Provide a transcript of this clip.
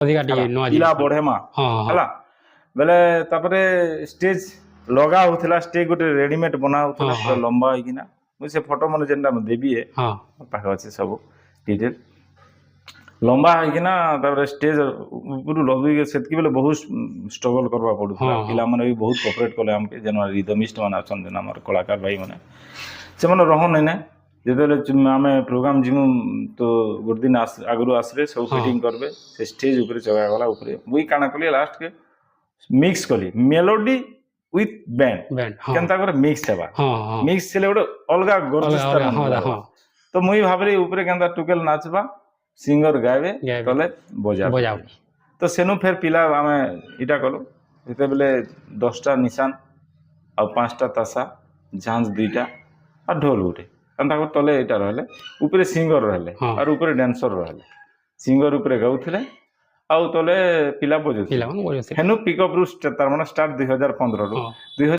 ଅଧିକା ଟିକେ ନୂଆ ପିଲା ଜିନିଷ। ବଢେମା ହଁ ହଁ ହେଲା ବେଲେ ତାପରେ ଷ୍ଟେଜ ଲଗା ହଉଥିଲା ଷ୍ଟେଜ ଗୋଟେ ରେଡିମେଡ ବନା ହଉଥିଲା ହଁ ପୁରା ହଁ ଲମ୍ବା ହେଇକିନା ମୁଁ ସେ ଫଟୋ ମାନେ ଯେନ୍ଟା ମୁଁ ଦେବି ହଁ ମୋ ପାଖେ ଅଛି ସବୁ ଡିଟେଲ ଲମ୍ବା ହେଇକିନା ତାପରେ ଷ୍ଟେଜ ଉପରୁ ଲଗେଇକି ସେତିକି ବେଲେ ବହୁତ ଷ୍ଟ୍ରଗଲ କରିବାକୁ ପଡୁଥିଲା ହଁ ହଁ ପିଲାମାନେ ବି ବହୁତ କୋପରେଟ କଲେ ଆମକେ ଯେନ୍ ରିଦମିଷ୍ଟ ମାନେ ଅଛନ୍ତି ଆମର କଳାକାର ଭାଇ ମାନେ ସେମାନେ ରହନ ନାଇଁ ନା ଯେତେବେଳେ ଆମେ ପ୍ରୋଗ୍ରାମ ଯିମୁ ତ ଗୋଟେ ଦିନ ଆଗରୁ ଆସିବେ ସବୁ ହଁ ଫିଟିଂ କରିବେ ସେ ଷ୍ଟେଜ ଉପରେ ଚଗାଗଲା ଉପରେ ମୁଇଁ କାଣା କଲି ଲାଷ୍ଟ କେ ମିକ୍ସ କଲି ମେଲୋଡି ୱିଥ ବ୍ୟାଣ୍ଡ ବ୍ୟାଣ୍ଡ ହଁ କେନ୍ତା করে ମିକ୍ସ ହେବା ହଁ ହଁ ମିକ୍ସ ହେଲେ ଗୋଟେ ଅଲଗା ଅଲଗା ଗର୍ଜିସ୍ ତାର ଅଲଗା ମାନେ ହଁ ଲାଗବା ହଁ ତ ମୁଇଁ ଭାବିଲି ଉପରେ କେନ୍ତା ଟୁକେଲ ନାଚବା ସିଙ୍ଗର ଗାଇବେ ଗାଇବେ ତଲେ ବଜାବେ ବଜାବ ତ ସେନୁ ଫେର ପିଲା ଆମେ ଇଟା କଲୁ ଯେତେବେଳେ 10ଟା ନିଶାନ ଆଉ 5ଟା ତାସା ଝାଞ୍ଜ 2ଟା ଆଉ ଢୋଲ ଗୋଟେ ଏନ୍ତା କରି ତଲେ ଏଇଟା ରହିଲେ ଉପରେ ସିଙ୍ଗର ରହିଲେ ହଁ ଆଉ ଉପରେ ଡ୍ୟାନ୍ସର ରହିଲେ ସିଙ୍ଗର ଉପରେ ଗାଉଥିଲେ ଆଉ ତଲେ ପିଲା ବଜଉଥିଲେ ପିଲାମାନେ ବଜାଉଥିଲେ ହେନୁ ପିକଅପ୍ ରୁ ତାର ମାନେ ଷ୍ଟାର୍ଟ 2015 ରୁ ହଁ 2000